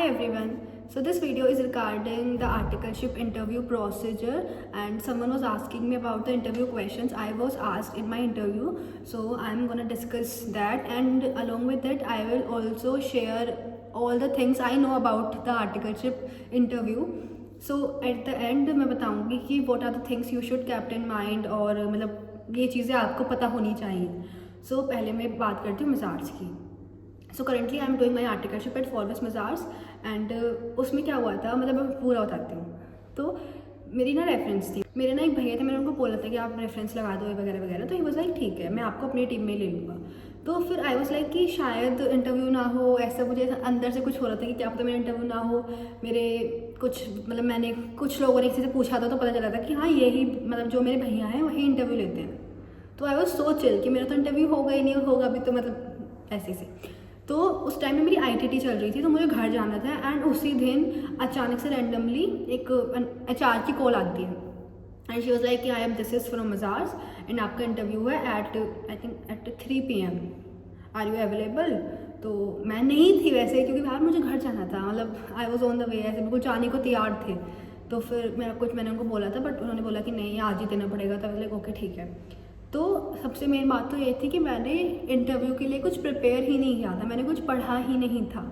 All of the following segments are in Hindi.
Hi everyone. So this video is regarding the articleship interview procedure, and someone was asking me about the interview questions I was asked in my interview. So I'm gonna discuss that, and along with it I will also share all the things I know about the articleship interview. So at the end मैं बताऊंगी कि what are the things you should keep in mind, और मतलब ये चीज़ें आपको पता होनी चाहिए. So पहले मैं बात करती हूँ मसार्स की. So currently I am doing my articleship at Forvis Mazars and उसमें क्या हुआ था, मतलब मैं पूरा बताती हूँ. तो मेरी ना रेफरेंस थी, मेरे ना एक भैया थे, मैंने उनको बोला था कि आप रेफरेंस लगा दो वगैरह वगैरह. तो ही वाज लाइक ठीक है, मैं आपको अपनी टीम में ले लूँगा. तो फिर आई वाज लाइक कि शायद इंटरव्यू ना हो, ऐसा मुझे अंदर से कुछ हो रहा था कि क्या पता मेरा इंटरव्यू ना हो. मेरे कुछ मतलब मैंने कुछ लोगों ने किसी से पूछा था तो पता चला था कि हाँ यही मतलब जो मेरे भैया हैं वही इंटरव्यू लेते हैं. तो आई वाज सो चिल कि मेरा तो इंटरव्यू होगा ही नहीं, होगा भी तो मतलब ऐसे से. तो उस टाइम में मेरी आईटीटी चल रही थी, तो मुझे घर जाना था. एंड उसी दिन अचानक से रैंडमली एक एचआर की कॉल आती है एंड शी वाज लाइक कि I am this is from Mazars and आपका इंटरव्यू है at I think at 3 PM. Are you available? तो मैं नहीं थी वैसे, क्योंकि बाहर मुझे घर जाना था, मतलब I was on the way, ऐसे बिल्कुल जाने को तैयार थे. तो फिर मैंने उनको बोला था, बट उन्होंने बोला कि नहीं आज ही देना पड़ेगा. तो लाइक ओके ठीक है. तो सबसे मेन बात तो ये थी कि मैंने इंटरव्यू के लिए कुछ प्रिपेयर ही नहीं किया था, मैंने कुछ पढ़ा ही नहीं था,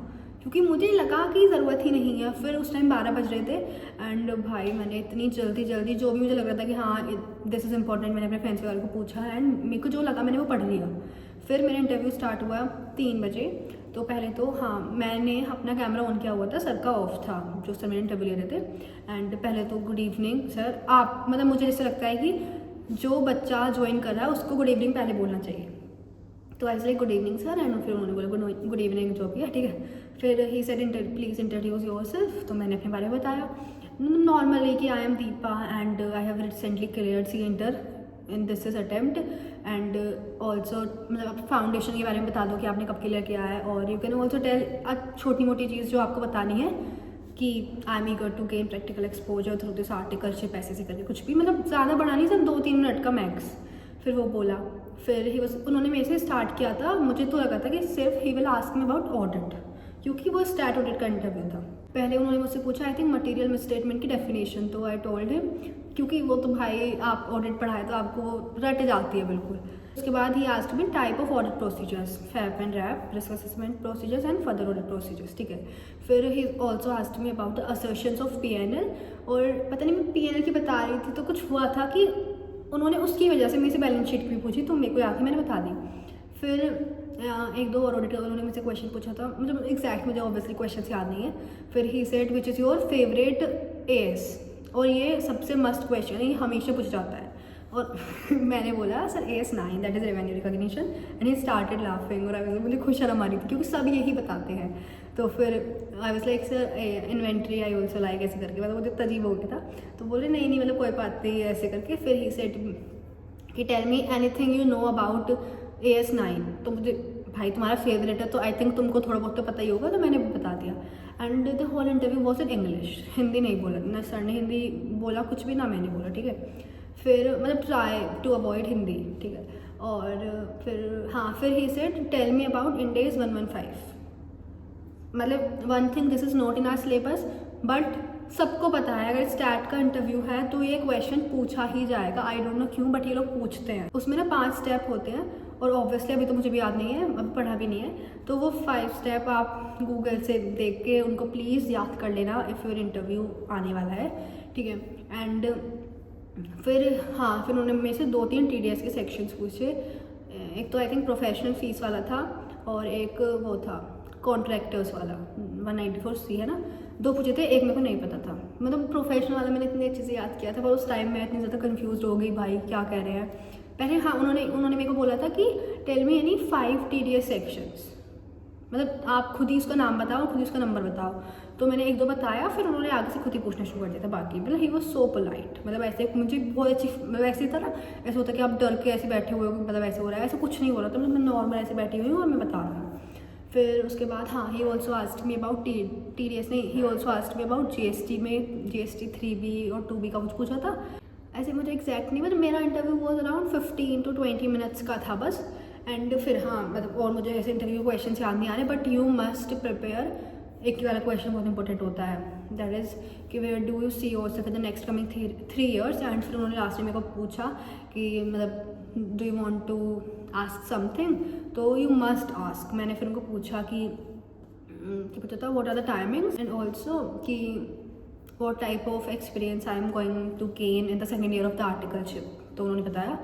क्योंकि मुझे लगा कि ज़रूरत ही नहीं है. फिर उस टाइम 12 बज रहे थे एंड भाई मैंने इतनी जल्दी जो भी मुझे लग रहा था कि हाँ दिस इज़ इंपॉर्टेंट, मैंने अपने फ्रेंड्स वगैरह को पूछा एंड मेरे को जो लगा मैंने वो पढ़ लिया. फिर मेरा इंटरव्यू स्टार्ट हुआ 3 बजे. तो पहले तो हाँ मैंने अपना कैमरा ऑन किया हुआ था, सर का ऑफ था जो सर मेरे इंटरव्यू ले रहे थे. एंड पहले तो गुड इवनिंग सर. आप मतलब मुझे जैसे लगता है कि जो बच्चा ज्वाइन कर रहा है उसको गुड इवनिंग पहले बोलना चाहिए. तो I like good evening sir, and फिर उन्होंने बोला गुड इवनिंग जो भी है ठीक है. फिर ही सेड प्लीज़ इंट्रोड्यूस योरसेल्फ. तो मैंने अपने बारे में बताया नॉर्मली कि I am Deepa and I have recently cleared CA inter in this is attempt. And also मतलब फाउंडेशन के बारे में बता दो कि आपने कब क्लियर किया है. और यू कैन ऑल्सो टेल छोटी मोटी चीज़ जो आपको बतानी है कि I am eager to gain practical exposure through this articleship, ऐसे करके कुछ भी मतलब ज़्यादा बड़ा नहीं, सिर्फ 2-3 मिनट का मैक्स. फिर वो बोला, फिर उन्होंने मेरे से स्टार्ट किया था. मुझे तो लगा था कि सिर्फ he will ask me about audit, क्योंकि वो स्टैट ऑडिट का इंटरव्यू था. पहले उन्होंने मुझसे पूछा आई थिंक मटेरियल मिसस्टेटमेंट की डेफिनेशन. तो आई टोल्ड हिम, क्योंकि वो तो भाई आप ऑडिट पढ़ाए तो आपको रट जाती है बिल्कुल. उसके बाद ही asked me type of audit procedures, FAP and RAP, risk assessment procedures and further audit procedures. ठीक है. फिर ही also asked me about the assertions of PNL. और पता नहीं मैं PNL की बता रही थी तो कुछ हुआ था कि उन्होंने उसकी वजह से मेरे से बैलेंस शीट भी पूछी, तो मेरे को याद थी मैंने बता दी. फिर 1-2 और ऑडिटर उन्होंने मुझसे क्वेश्चन पूछा था, मतलब एग्जैक्ट मुझे ऑब्वियसली क्वेश्चन याद नहीं है. फिर ही said which is your favourite AS. और ये सबसे मस्ट क्वेश्चन है, ये हमेशा पूछा जाता है. और मैंने बोला sir AS9 that is revenue recognition. And he started laughing. और मुझे खुश शर्म आ रही थी क्योंकि सब यही बताते हैं. तो फिर आई was like sir inventory I also like, ऐसे करके मतलब मुझे तजीब हो गया था. तो बोले नहीं मतलब कोई बात नहीं ऐसे करके. फिर ही सेड कि tell me anything you know about AS9. तो मुझे भाई तुम्हारा फेवरेट है तो आई थिंक तुमको थोड़ा बहुत तो पता ही होगा, तो मैंने बता दिया. And the whole interview was in English, Hindi नहीं बोला ना सर ने, हिंदी बोला कुछ भी ना मैंने बोला. ठीक है. फिर मतलब ट्राई टू अवॉइड हिंदी. ठीक है. और फिर ही said tell me about Ind AS 115. मतलब one thing this is not in our syllabus, but सबको पता है अगर स्टैट का इंटरव्यू है तो ये क्वेश्चन पूछा ही जाएगा. आई डोंट नो क्यों बट ये लोग पूछते हैं. उसमें ना 5 स्टेप होते हैं और ऑब्वियसली अभी तो मुझे भी याद नहीं है, अब पढ़ा भी नहीं है. तो वो 5 स्टेप आप गूगल से देख के उनको प्लीज़ याद कर लेना इफ़ योर इंटरव्यू आने वाला है. ठीक है. एंड फिर उन्होंने मेरे से 2-3 TDS के सेक्शंस पूछे. एक तो आई थिंक प्रोफेशनल फीस वाला था और एक वो था कॉन्ट्रैक्टर्स वाला 194C है ना. 2 पूछे थे, एक मेरे को नहीं पता था. मतलब प्रोफेशनल वाला मैंने इतनी अच्छे से याद किया था, पर उस टाइम मैं इतनी ज़्यादा कंफ्यूज हो गई भाई क्या कह रहे हैं. पहले उन्होंने मेरे को बोला था कि tell me any 5 TDS sections, मतलब आप खुद ही उसका नाम बताओ, खुद ही उसका नंबर बताओ. तो मैंने 1-2 बताया, फिर उन्होंने आगे से खुद ही पूछना शुरू कर दिया था बाकी. मतलब ही वॉज सो पोलाइट, मतलब ऐसे मुझे बहुत अच्छी मतलब ऐसे था ना, ऐसा होता कि आप डर के ऐसे बैठे हुए हो, मतलब ऐसे हो रहा है, ऐसा कुछ नहीं हो रहा था. मतलब मैं नॉर्मल ऐसे बैठी हुई हूँ और मैं बता रहा हूँ. फिर उसके बाद ही also asked me about TDS नहीं, ही also asked me about GST में GST 3B और 2B का कुछ पूछा था. ऐसे मुझे एग्जैक्ट नहीं, मतलब मेरा interview was around 15 to 20 minutes का था बस. एंड फिर मतलब और मुझे ऐसे इंटरव्यू क्वेश्चन याद नहीं आ रहे, बट यू मस्ट प्रिपेयर एक वाला क्वेश्चन बहुत इंपॉर्टेंट होता है, दैट इज़ कि where do you see yourself for the next coming 3 years। And फिर उन्होंने लास्ट में मेरे को पूछा कि मतलब do you want to ask something, तो यू मस्ट आस्क। मैंने फिर उनको पूछा कि पूछा था what are the timings and also कि what type of experience I am going to gain in the second year of the articleship. तो उन्होंने बताया,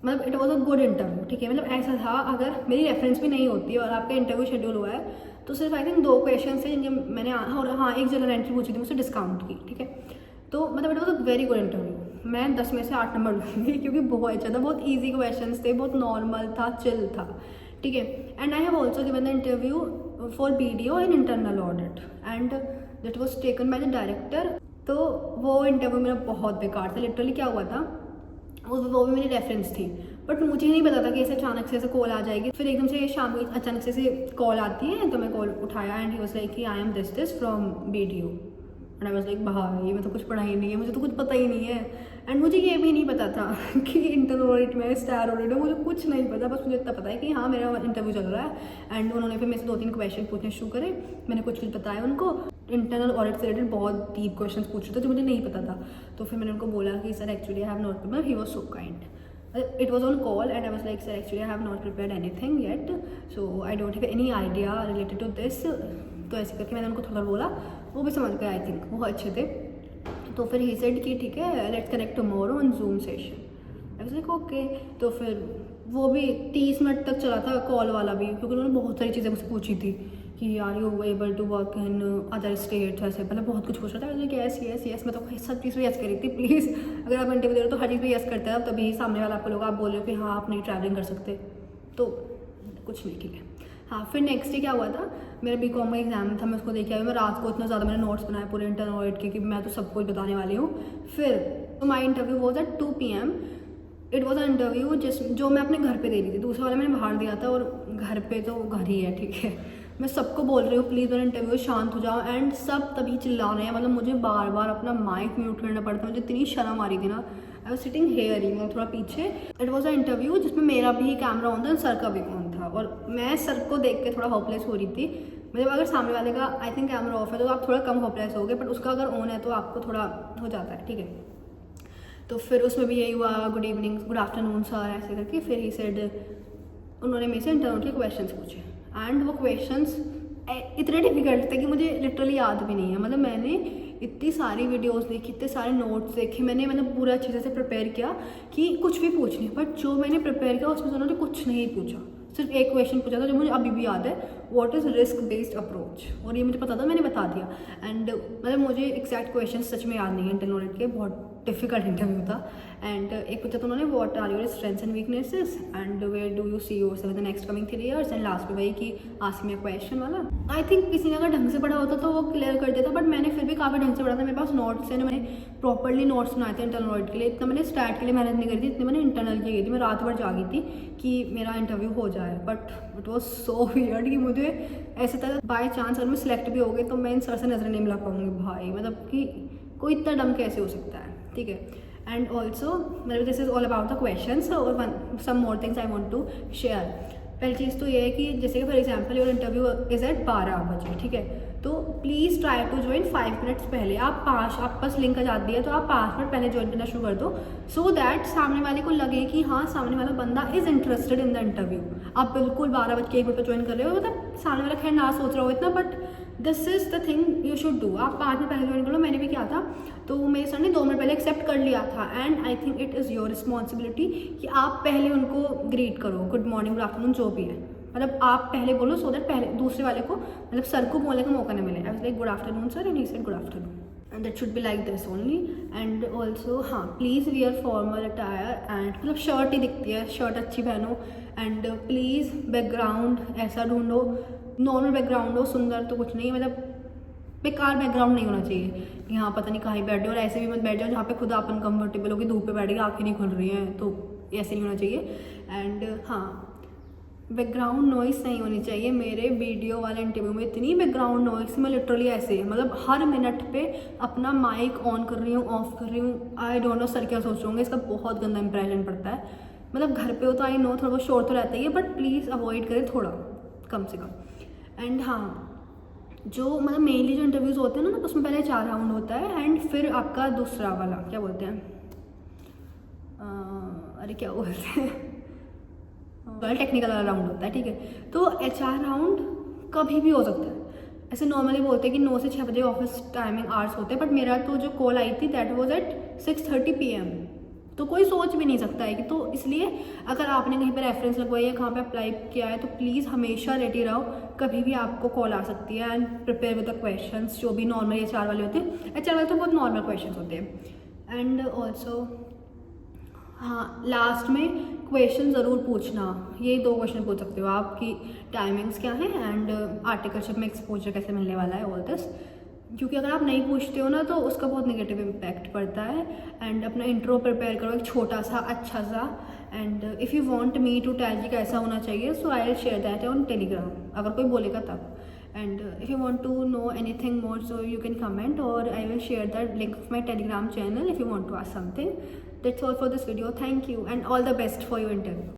मतलब it was a good interview, ठीक है। मतलब ऐसा था, अगर मेरी रेफरेंस भी नहीं होती और आपका इंटरव्यू शेड्यूल हुआ है तो सिर्फ आई थिंक 2 क्वेश्चन थे जिनके मैंने और हाँ एक जनरल एंट्री पूछी थी मुझसे डिस्काउंट की, ठीक है। तो मतलब it was a very good interview. मैं 10 में से 8 नंबर लूँगी क्योंकि बहुत अच्छा था, बहुत ईजी क्वेश्चन थे, बहुत नॉर्मल था, चिल था, ठीक है। And I have also given the interview for BDO in internal audit and that was taken by the director. तो वो इंटरव्यू मेरा बहुत बेकार था। लिटरली क्या हुआ था, वो भी मेरी रेफरेंस थी, बट मुझे नहीं पता था कि ऐसे अचानक से ऐसे कॉल आ जाएगी। फिर एकदम से शाम को अचानक से कॉल आती है, तो मैं कॉल उठाया एंड ही वाज लाइक कि I am this from BDO and I was like भाई मैं तो कुछ पढ़ा ही नहीं है, मुझे तो कुछ पता ही नहीं है। एंड मुझे ये भी नहीं पता था कि इंटरनल ऑडिट में स्टार ऑडिट में मुझे कुछ नहीं पता, बस मुझे इतना पता है कि हाँ मेरा इंटरव्यू चल रहा है। एंड उन्होंने फिर मेरे से 2-3 क्वेश्चन पूछने शुरू करे, मैंने कुछ बताया उनको। इंटरनल ऑडिट से रिलेटेड बहुत डीप क्वेश्चन पूछ रहे थे जो मुझे नहीं पता था। तो फिर मैंने उनको बोला कि sir actually I have not prepared, he was so kind. It was on call and I was like, sir, actually I have not prepared anything yet, so I don't have any idea related to this। तो ऐसे करके मैंने उनको थोड़ा बोला, वो भी समझ गए, आई थिंक वो अच्छे थे। तो फिर ही सेड कि ठीक है let's connect tomorrow on zoom session. I was like okay. तो फिर वो भी 30 मिनट तक चला था कॉल वाला भी, क्योंकि उन्होंने बहुत सारी चीज़ें मुझसे पूछी थी कि are you able to work in other states, ऐसे मतलब बहुत कुछ पूछ रहा था। मुझे यस यस यस, मैं तो सब चीज़ पे यस करी थी। प्लीज़ अगर आप इंटरव्यू दे रहे हो तो हर चीज़ पे यस करते हैं, तभी सामने वाला आपको लोग आप बोल रहे हो कि हाँ आप नहीं ट्रैवलिंग कर सकते, तो कुछ नहीं, ठीक है। हाँ फिर नेक्स्ट डे क्या हुआ था, मेरा BCom का एग्जाम था, मैं उसको देखे आई। मैं रात को इतना ज़्यादा मैंने नोट्स बनाए पूरे इंटरनल ऑडिट के कि मैं तो सब कुछ बताने वाली हूँ। फिर my interview was at 2 PM। It was a interview जो मैं अपने घर पे दे रही थी, दूसरा वाला मैंने बाहर दिया था, और घर पे तो घर ही है, ठीक है। मैं सबको बोल रही हूँ प्लीज़ मेरा इंटरव्यू शांत हो जाओ, एंड सब तभी चिल्ला रहे हैं। मतलब मुझे बार बार अपना माइक म्यूट करना पड़ता, मुझे इतनी शर्म आ रही थी ना। आई वॉज सिटिंग हेयर ही, थोड़ा पीछे। इट वॉज अ इंटरव्यू जिसमें मेरा भी कैमरा ऑन था, सर का भी ऑन था, और मैं सर को देख के थोड़ा होपलेस हो रही थी। मतलब अगर सामने वाले का आई थिंक कैमरा ऑफ है तो आप थोड़ा कम होपलेस हो गए, बट उसका अगर ऑन है तो आपको थोड़ा हो जाता है, ठीक है। तो फिर उसमें भी यही हुआ, good evening good afternoon sir ऐसे करके। फिर ही सेड उन्होंने मेरे से इंटरव्यू के क्वेश्चंस पूछे, एंड वो क्वेश्चंस इतने डिफिकल्ट थे कि मुझे लिटरली याद भी नहीं है। मतलब मैंने इतनी सारी वीडियोस देखी, इतने सारे नोट्स देखे मैंने, मतलब पूरा अच्छे से प्रिपेयर किया कि कुछ भी पूछ नहीं, बट जो मैंने प्रिपेयर किया उसमें उन्होंने कुछ नहीं पूछा। सिर्फ एक क्वेश्चन पूछा था जो मुझे अभी भी याद है, what is risk based approach, और ये मुझे पता था, मैंने बता दिया। एंड मतलब मुझे एग्जैक्ट क्वेश्चन सच में याद नहीं है इंटरनल ऑडिट के, बहुत डिफिकल्ट इंटरव्यू था। एंड एक पूछा था उन्होंने what are your strengths and weaknesses and where do you see yourself in the next coming 3 years। एंड लास्ट में वही कि आस्क मी अ क्वेश्चन वाला। आई थिंक किसी ने अगर ढंग से पढ़ा होता तो वो क्लियर कर देता, बट मैंने फिर भी काफ़ी ढंग से पढ़ा था। मेरे पास नोट्स हैं, मैंने प्रॉपरली नोट्स बनाए थे इंटरनल ऑडिट के लिए। इतना मैंने स्टैट के लिए मेहनत नहीं करी थी, इतनी मैंने इंटरनल की गई थी। मैं रात भर जागी थी कि मेरा इंटरव्यू हो जाए, but it was so weird कि मुझे ऐसा था बाय चांस अगर मैं सिलेक्ट भी हो गई तो मैं इन सर से नजर नहीं मिला पाऊंगी। भाई मतलब कि कोई इतना डम कैसे हो सकता है, ठीक है। एंड ऑल्सो मतलब this is all about the questions, और some more things I want to share. पहली चीज़ तो ये है कि जैसे कि for example your interview is at 12 बजे, ठीक है, तो please try to join 5 minutes पहले। आप पास लिंक आ जाती है तो आप 5 मिनट पहले ज्वाइन करना शुरू कर दो, सो दैट सामने वाले को लगे कि हाँ सामने वाला बंदा is interested in the interview. आप बिल्कुल 12 बज के 1 मिनट पर ज्वाइन कर रहे हो, मतलब सामने वाला खैर ना सोच रहा हो इतना, but this is the thing you should do. आप 5 मिनट पहले ज्वाइन कर लो। मैंने भी किया था, तो मेरे सर ने 2 मिनट पहले एक्सेप्ट कर लिया था। And I think it is your responsibility कि आप पहले उनको ग्रीट करो, गुड मॉर्निंग गुड आफ्टरनून जो भी है, मतलब आप पहले बोलो, सो दैट पहले दूसरे वाले को मतलब सर को बोलने का मौका नहीं मिले। I was like good afternoon sir, and he said good afternoon, and that should be like this only. And also हाँ please wear formal attire, and मतलब शर्ट ही दिखती है, शर्ट अच्छी पहनो। एंड प्लीज़ बैकग्राउंड ऐसा ढूंढो, नॉर्मल बैकग्राउंड हो, सुंदर तो कुछ नहीं, मतलब बेकार बैकग्राउंड नहीं होना चाहिए कि हाँ पता नहीं कहाँ बैठ जाओ, और ऐसे भी मत बैठ जाओ जहाँ पे खुद आप अनकम्फर्टेबल हो कि धूप पे बैठ गए आँखें नहीं खुल रही हैं, तो ऐसे नहीं होना चाहिए। एंड हाँ बैकग्राउंड नॉइस नहीं होनी चाहिए। मेरे वीडियो वाले इंटरव्यू में इतनी बैकग्राउंड नॉइस, मैं लिटरली ऐसे मतलब हर मिनट पे अपना माइक ऑन कर रही हूँ, ऑफ कर रही हूँ। आई डोंट नो सर क्या सोच रहे होंगे, इसका बहुत गंदा इंप्रेशन पड़ता है। मतलब घर पे हो तो आई नो थोड़ा बहुत शोर तो रहता ही है, बट प्लीज़ अवॉइड करें थोड़ा कम से कम। एंड हाँ जो मतलब मेनली जो इंटरव्यूज़ होते हैं ना तो उसमें पहले 4 राउंड होता है एंड फिर आपका दूसरा वाला क्या बोलते हैं, अरे क्या बोलते हैं, टेक्निकल वाला राउंड होता है, ठीक है। तो HR राउंड कभी भी हो सकता है। ऐसे नॉर्मली बोलते हैं कि 9 से 6 बजे ऑफिस टाइमिंग आवर्स होते हैं, बट मेरा तो जो कॉल आई थी दैट वाज एट 6:30 PM। तो कोई सोच भी नहीं सकता है कि, तो इसलिए अगर आपने कहीं पर रेफरेंस लगवाई है, कहाँ पे अप्लाई किया है, तो प्लीज़ हमेशा रेडी रहो, कभी भी आपको कॉल आ सकती है। And prepare with the questions जो भी नॉर्मल HR वाले होते हैं। HR वाले तो बहुत नॉर्मल क्वेश्चंस होते हैं। एंड ऑल्सो हाँ, लास्ट में क्वेश्चन ज़रूर पूछना, ये 2 क्वेश्चन पूछ सकते हो आप कि टाइमिंग्स क्या है एंड आर्टिकलशिप में एक्सपोजर कैसे मिलने वाला है, ऑल दिस। क्योंकि अगर आप नहीं पूछते हो ना तो उसका बहुत नेगेटिव इम्पैक्ट पड़ता है। एंड अपना इंट्रो प्रिपेयर करो एक छोटा सा अच्छा सा। And if you want me to tell कि कैसा होना चाहिए, so I will share that on Telegram, अगर कोई बोलेगा तब। And if you want to know anything more, so you can comment, or I will share the link of my Telegram channel if you want to ask something. That's all for this video. Thank you and all the best for your interview.